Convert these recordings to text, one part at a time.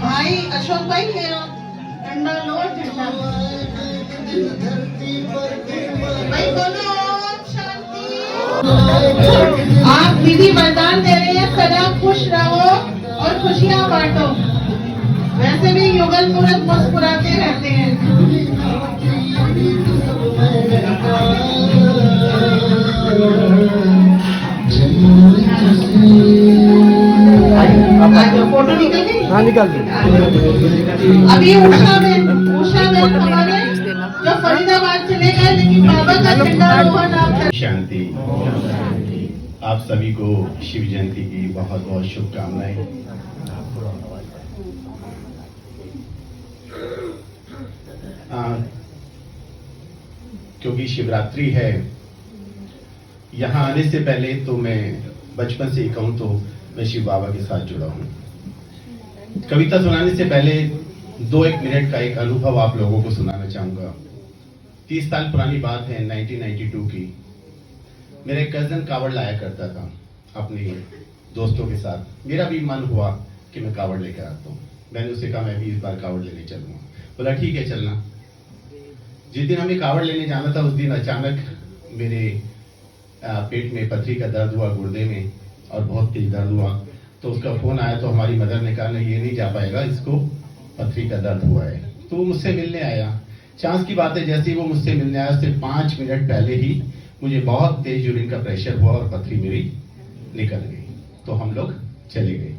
भाई अशोक भाई डंडा लो झंडा भाई बोलो ओम शांति। आप विधि वरदान दे रहे हैं, सदा खुश रहो और खुशियां बांटो। वैसे भी युगल मुहूर्त मुस्कुराते रहते हैं। फोटो निकल गई? हाँ निकाल दी। अभी उषा में हमारे जो फरीदाबाद चले गए, लेकिन बाबा का झंडा रोहन आप शांति। आप सभी को शिव जयंती की बहुत बहुत शुभकामनाएं। क्योंकि शिवरात्रि है, यहाँ आने से पहले तो मैं बचपन से ही कहूँ तो मैं शिव बाबा के साथ जुड़ा हूँ। कविता सुनाने से पहले 2-1 मिनट का एक अनुभव आप लोगों को सुनाना चाहूंगा। 30 साल पुरानी बात है, 1992 की। मेरा एक कजन कावड़ लाया करता था अपने दोस्तों के साथ। मेरा भी मन हुआ कि मैं कावड़ लेकर आता हूँ। मैंने उससे कहा मैं भी इस बार कावड़ लेने चलूंगा। बोला ठीक है चलना। जिस दिन हमें कावड़ लेने जाना था, उस दिन अचानक मेरे पेट में पथरी का दर्द हुआ, गुर्दे में, और बहुत तेज दर्द हुआ। तो उसका फोन आया तो हमारी मदर ने कहा नहीं, ये नहीं जा पाएगा, इसको पथरी का दर्द हुआ है। तो वो मुझसे मिलने आया। चांस की बात है, जैसे ही वो मुझसे मिलने आया उससे 5 मिनट पहले ही मुझे बहुत तेज यूरिन का प्रेशर हुआ और पथरी मेरी निकल गई। तो हम लोग चले गए।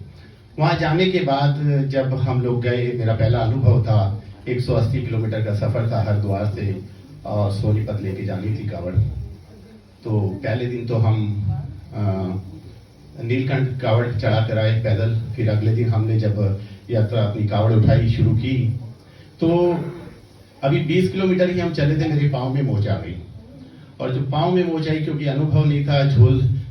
वहां जाने के बाद जब हम लोग गए, मेरा पहला अनुभव था। 180 किलोमीटर का सफर था हरिद्वार से, और सोनीपत लेके जानी थी कावड़। तो पहले दिन तो हम नीलकंठ कावड़ चढ़ा कर आए पैदल। फिर अगले दिन हमने जब यात्रा अपनी कावड़ उठाई शुरू की, तो अभी 20 किलोमीटर ही हम चले थे, मेरे पाँव में मोच आ गई। और जो पाँव में मोच आई, क्योंकि अनुभव नहीं था,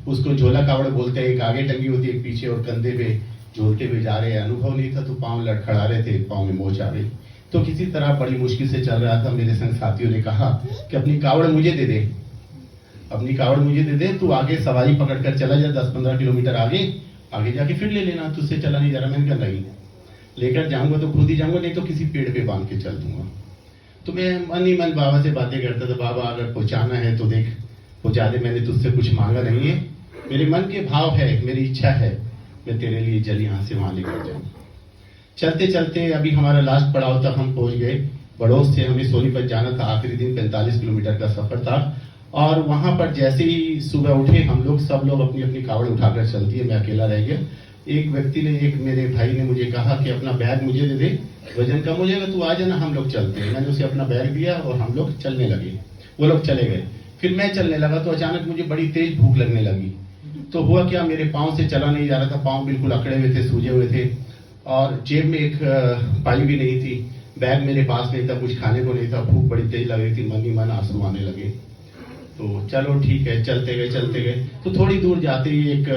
उसको झोला कावड़ बोलते हैं, एक आगे टंगी होती है एक पीछे, और कंधे पे झोलते हुए जा रहे हैं। अनुभव नहीं था तो पाँव लड़खड़ा रहे थे, पाँव में मोच आ गई। तो किसी तरह बड़ी मुश्किल से चल रहा था। मेरे संग साथियों ने कहा कि अपनी कावड़ मुझे दे दे, अपनी कावड़ मुझे दे दे, तू आगे सवारी पकड़ कर चला जा 10-15 किलोमीटर आगे जाके फिर ले लेना, तुझसे चला नहीं जा रहा। मैंने कहा नहीं, लेकर जाऊंगा तो खुद ही जाऊंगा, नहीं तो किसी पेड़ पे बांध के चल दूंगा। तो मैं मन ही मन बाबा से बातें करता था, बाबा अगर पहुंचाना है तो देख पहुंचा दे, मैंने तुझसे कुछ मांगा नहीं है, मेरे मन के भाव है, मेरी इच्छा है, मैं तेरे लिए जल यहाँ से वहां लेकर जाऊँ। चलते चलते अभी हमारा लास्ट पड़ाव तक हम पहुंच गए। बड़ोस से हमें सोनीपत जाना था, आखिरी दिन 45 किलोमीटर का सफर था। और वहां पर जैसे ही सुबह उठे हम लोग, सब लोग अपनी अपनी कावड़ उठाकर चल दिए, मैं अकेला रह गया। एक व्यक्ति ने, एक मेरे भाई ने मुझे कहा कि अपना बैग मुझे दे दे, वजन कम हो जाएगा, तू आ जाना, हम लोग चलते हैं। मैंने उसे अपना बैग दिया और हम लोग चलने लगे। वो लोग चले गए। फिर मैं चलने लगा तो अचानक मुझे बड़ी तेज भूख लगने लगी। तो हुआ क्या, मेरे पाँव से चला नहीं जा रहा था, पाँव बिल्कुल अकड़े हुए थे, सूजे हुए थे, और जेब में एक पाई भी नहीं थी, बैग मेरे पास नहीं था, कुछ खाने को नहीं था, भूख बड़ी तेज लग रही थी, मन ही मन आंसू आने लगे। तो चलो ठीक है, चलते गए। तो थोड़ी दूर जाते ही एक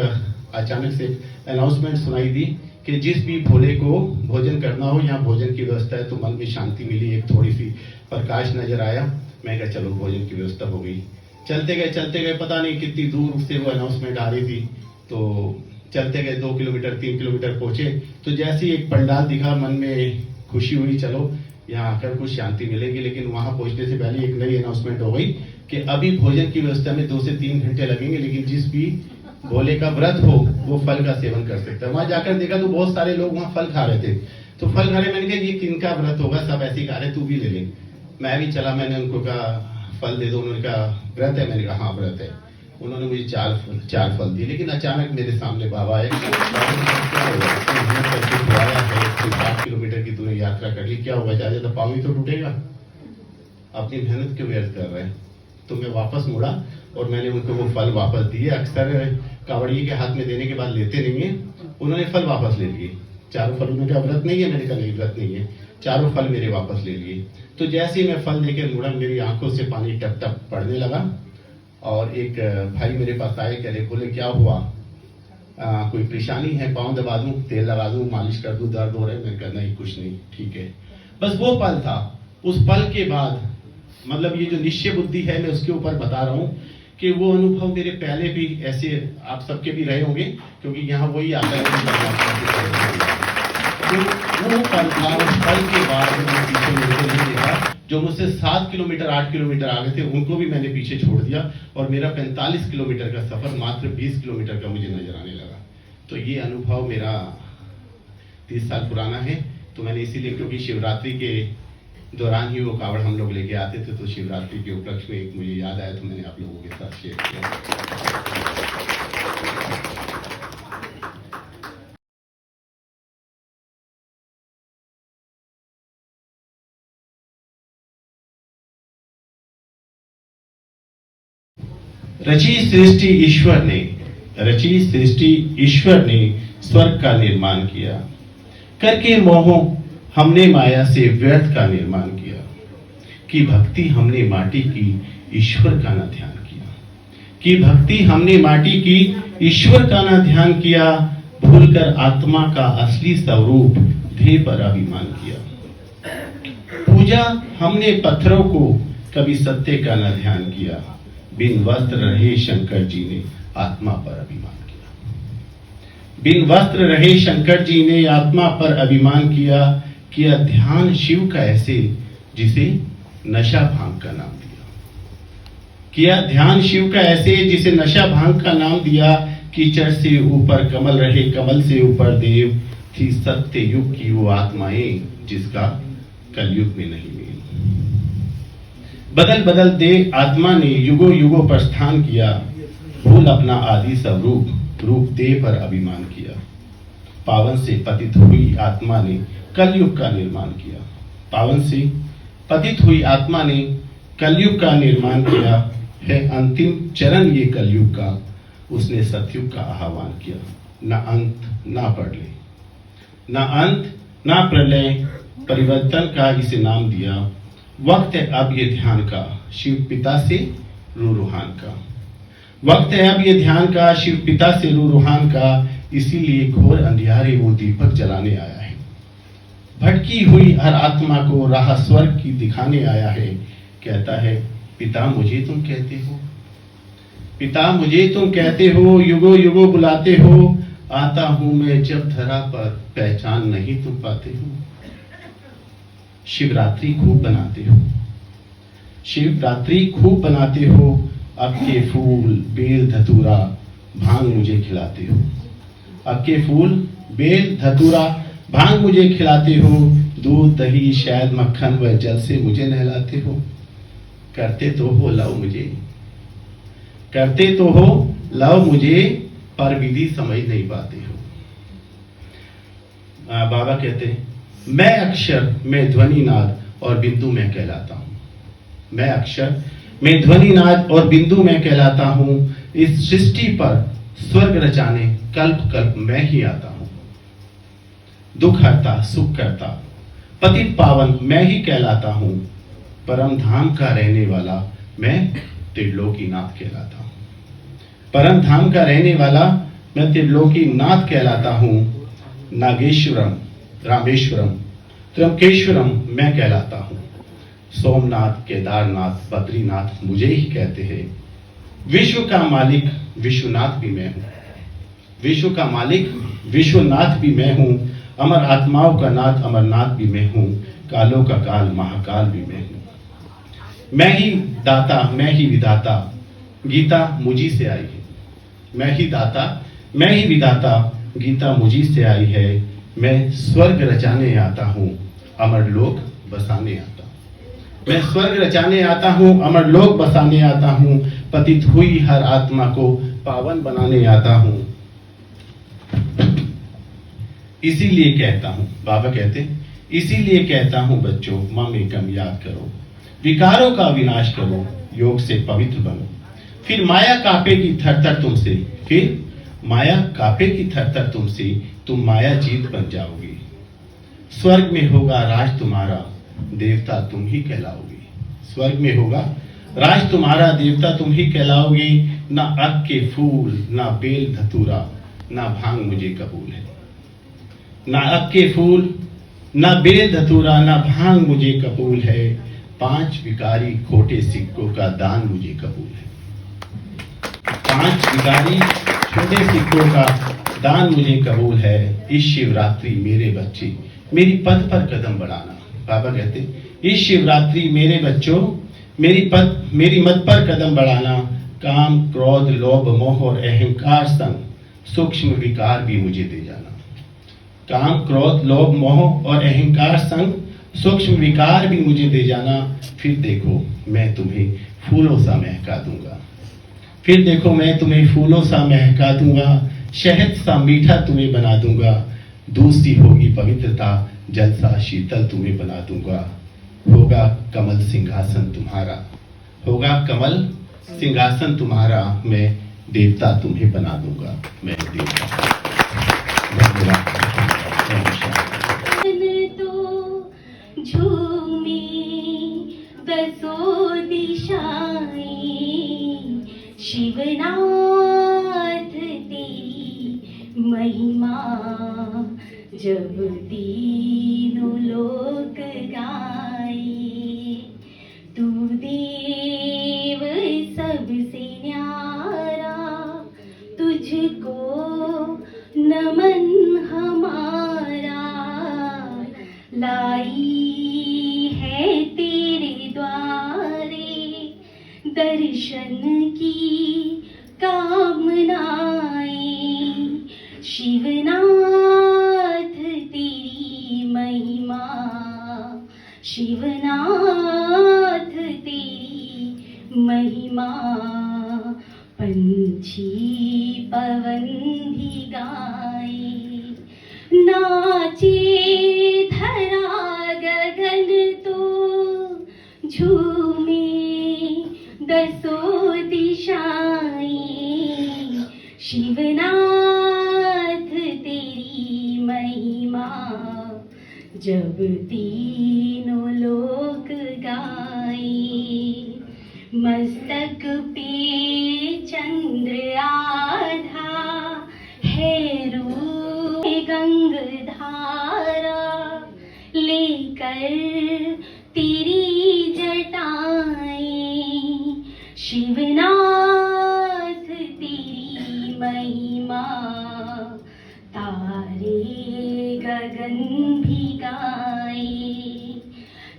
अचानक से अनाउंसमेंट सुनाई दी कि जिस भी भोले को भोजन करना हो, यहाँ भोजन की व्यवस्था है। तो मन में शांति मिली, एक थोड़ी सी प्रकाश नजर आया। मैं कहा चलो भोजन की व्यवस्था हो गई। चलते गए, पता नहीं कितनी दूर से वो अनाउंसमेंट आ रही थी। तो चलते गए, 2 किलोमीटर 3 किलोमीटर पहुंचे। तो जैसे ही एक पंडाल दिखा, मन में खुशी हुई, चलो यहाँ आकर कुछ शांति मिलेगी। लेकिन वहां पहुंचने से पहले एक नई अनाउंसमेंट हो गई कि अभी भोजन की व्यवस्था में 2 से 3 घंटे लगेंगे, लेकिन जिस भी भोले का व्रत हो वो फल का सेवन कर सकता है। वहां जाकर देखा तो बहुत सारे लोग वहां फल खा रहे थे। तो फल खा रहे, मैंने कहा ये किनका व्रत होगा, सब ऐसे ही खा रहे, तू भी ले ले। मैं भी चला, मैंने उनको कहा फल दे दो। उन्होंने कहा व्रत है, मैंने कहा हाँ व्रत है। उन्होंने मुझे 4 फल दिए। लेकिन अचानक मेरे सामने बाबा आए, 8 किलोमीटर की दूरी यात्रा कर ली, क्या होगा, ज्यादा तो पाँव ही तो टूटेगा, अपनी मेहनत क्यों व्यर्थ कर रहे हैं। तो मैं वापस मुड़ा और मैंने उनको वो फल वापस दिए। अक्सर कावड़िए के हाथ में देने के बाद लेते नहीं है, उन्होंने फल वापस ले लिए। 4 फल, उन्होंने कहा व्रत नहीं है, मैंने कहा नहीं व्रत नहीं है, 4 फल मेरे वापस ले लिए। तो जैसे ही मैं फल लेकर मुड़ा, मेरी आंखों से पानी टप टप पड़ने लगा। और एक भाई मेरे पास आए, कह रहे बोले क्या हुआ, कोई परेशानी है, पाँव दबा दूं, तेल लगा दूं, मालिश कर दूं, दर्द हो रहा है। मैंने कहा नहीं कुछ नहीं, ठीक है। बस वो पल था। उस पल के बाद मतलब ये जो निश्चय बुद्धि है, मैं उसके ऊपर बता रहा हूँ कि वो अनुभव मेरे पहले भी ऐसे आप सबके भी रहे होंगे, क्योंकि यहाँ वही आता है। तो वो पल था, उस पल के बाद मैंने पीछे मुड़कर नहीं देखा। जो मुझसे 7 किलोमीटर 8 किलोमीटर आगे थे उनको भी मैंने पीछे छोड़ दिया और मेरा 45 किलोमीटर का सफर मात्र 20 किलोमीटर का मुझे नजर आने लगा। तो ये अनुभव मेरा 30 साल पुराना है। तो मैंने इसीलिए, क्योंकि शिवरात्रि के दौरान ही वो कावड़ हम लोग लेके आते थे, तो शिवरात्रि के उपलक्ष्य में एक मुझे याद आया, तो मैंने आप लोगों के साथ शेयर किया। रची सृष्टि ईश्वर ने स्वर्ग का निर्माण किया, करके मोह हमने माया से व्यर्थ का निर्माण किया। कि भक्ति हमने माटी की, ईश्वर का न ध्यान किया। कि भक्ति हमने माटी की, ईश्वर का न ध्यान किया। भूलकर आत्मा का असली स्वरूप देह पर अभिमान किया। पूजा हमने पत्थरों को, कभी सत्य का न ध्यान किया। बिन वस्त्र रहे शंकर जी ने आत्मा पर अभिमान किया। बिन वस्त्र रहे शंकर जी ने आत्मा पर अभिमान किया। किया ध्यान शिव का ऐसे जिसे नशा भांग का नाम दिया। किया ध्यान शिव का ऐसे जिसे नशा भांग का नाम दिया। कीचड़ से ऊपर कमल रहे, कमल से ऊपर देव। थी सत्य युग की वो आत्माएं जिसका कलयुग में नहीं मिली। बदल बदल दे आत्मा ने युगों युगों पर स्थान किया। भूल अपना आदि स्वरूप, रूप देह पर अभिमान किया। पावन से पतित हुई आत्मा ने कलयुग का निर्माण किया। पावन से पतित हुई आत्मा ने कलयुग का निर्माण किया है। अंतिम चरण ये कलयुग का, उसने सतयुग का आह्वान किया। न अंत ना प्रलय, न अंत ना प्रलय, परिवर्तन का इसे नाम दिया। वक्त है अब ये ध्यान का, शिव पिता से रूहान का। वक्त है अब ये ध्यान का, शिव पिता से रूहान का। इसीलिए घोर अंधियारे वो दीपक जलाने आया है। भटकी हुई हर आत्मा को राह स्वर्ग की दिखाने आया है। कहता है पिता मुझे तुम कहते हो, पिता मुझे तुम कहते हो। युगो युगो बुलाते हो। आता हूं मैं जब धरा पर, पहचान नहीं तुम पाते हो। शिवरात्रि खूब बनाते हो, शिवरात्रि खूब बनाते हो। अब के फूल बेल धतूरा भांग मुझे खिलाते हो। अब के फूल बेल धतूरा भांग मुझे खिलाते हो। दूध दही शहद मक्खन व जल से मुझे नहलाते हो। करते तो हो लव मुझे, करते तो हो लव मुझे, पर विधि समझ नहीं पाते हो। बाबा कहते हैं मैं अक्षर मैं ध्वनि नाद और बिंदु मैं कहलाता हूं। मैं अक्षर मैं ध्वनि नाद और बिंदु मैं कहलाता हूं। इस सृष्टि पर स्वर्ग रचाने कल्प कल्प मैं ही आता हूं। दुख हरता सुख करता पतित पावन मैं ही कहलाता हूं। परम धाम का रहने वाला मैं त्रिलोकीनाथ कहलाता हूं। परम धाम का रहने वाला मैं त्रिलोकीनाथ कहलाता हूं। नागेश्वरम रामेश्वरम त्र्यंबकेश्वरम मैं कहलाता हूं। सोमनाथ केदारनाथ बद्रीनाथ मुझे ही कहते हैं। विश्व का मालिक विश्वनाथ भी मैं हूं। विश्व का मालिक विश्वनाथ भी मैं हूं। अमर आत्माओं का नाथ अमरनाथ भी मैं हूं। कालों का काल महाकाल भी मैं हूं। मैं ही दाता मैं ही विधाता, गीता मुझी से आई है। मैं ही दाता मैं ही विधाता, गीता मुझी से आई है। मैं स्वर्ग रचाने आता हूं, अमर लोक बसाने आता हूं। मैं स्वर्ग रचाने आता हूं, अमर लोक बसाने आता हूं। पतित हुई हर आत्मा को पावन बनाने आता हूं। इसीलिए कहता हूं, बाबा कहते इसीलिए कहता हूं बच्चों मम एकम याद करो। विकारों का विनाश करो, योग से पवित्र बनो। फिर माया कापेगी थर-थर तुमसे, फिर माया कापेगी थर-थर तुमसे, तुम माया जीत बन जाओगे। स्वर्ग में होगा राज तुम्हारा, देवता तुम ही कहलाओगे। स्वर्ग में होगा राज तुम्हारा, देवता तुम ही कहलाओगे। ना अग के फूल ना बेल धतूरा, ना भांग मुझे कबूल है। ना अग के फूल ना बेल धतूरा, ना भांग मुझे कबूल है। 5 विकारी खोटे सिक्कों का दान मुझे कबूल है। 5 विकारी छोटे सिक्कों का दान मुझे कबूल है, इस शिवरात्रि मेरे बच्चे मेरी पद पर कदम बढ़ाना। बाबा कहते इस शिवरात्रि मेरे बच्चों मेरी मत पर कदम बढ़ाना। काम, क्रोध, लोभ, मोह और अहंकार संग सूक्ष्म विकार भी मुझे दे जाना। काम, क्रोध, लोभ, मोह और अहंकार संग सूक्ष्म विकार भी मुझे दे जाना। फिर देखो मैं तुम्हें फूलों सा महका दूंगा। फिर देखो मैं तुम्हें फूलों सा महका दूंगा, शहद सा मीठा तुम्हें बना दूंगा। दूसरी होगी पवित्रता, जल सा शीतल तुम्हें बना दूंगा। होगा कमल सिंहासन तुम्हारा, होगा कमल सिंहासन तुम्हारा। मैं देवता तुम्हें बना दूंगा, मैं देवता। तो झूमी दसों दिशाएं, शिवनाथ तेरी महिमा जब तीनों लोक गाए। तू देव सबसे न्यारा, तुझको नमन हमारा। लाई है तेरे द्वारे दर्शन की कामनाएं। शिवनाथ तेरी महिमा, शिवनाथ तेरी महिमा। पंछी पवन भी गाए, नाचे धरा गगन तो झूमे दसों दिशाएं। शिवनाथ तेरी महिमा जब तीनों लोक गाए। मस्तक पे चंद्र आधा है, रूप गंगधारा लेकर तेरी जटाएं। शिवनाथ तेरी महिमा तारे गगन भी गाए।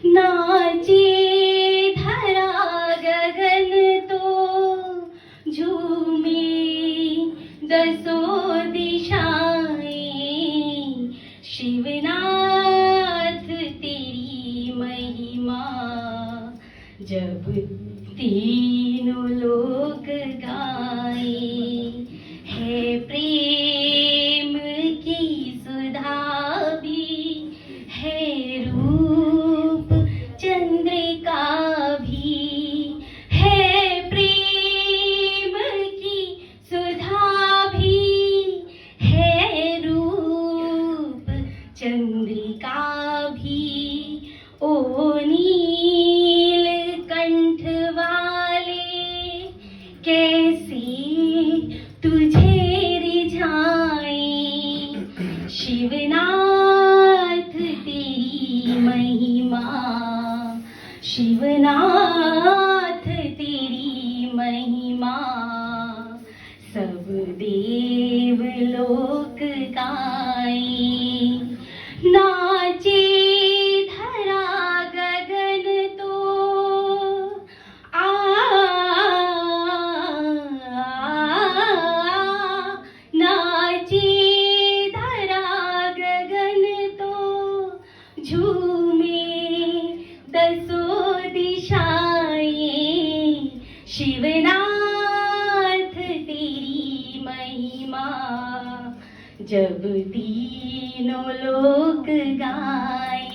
नाचे धरा गगन तो झूमे दसों दिशाएं। शिवनाथ तेरी महिमा जब तीनों लोक गाए। है प्रेम की सुधा भी, है रूप चंद्रिका भी। है प्रेम की सुधा भी, है रूप चंद्रिका भी। ओ नील कंठ वाले कैसे तुझे रिझाए। शिवनाथ तेरी महिमा, शिवनाथ तेरी महिमा। सब देव लोक गाए। नाचे धरा गगन तो नाचे धरा गगन तो झूमे दसों दिशाएं। शिवनाथ तेरी महिमा जब तीनों लोक गाए।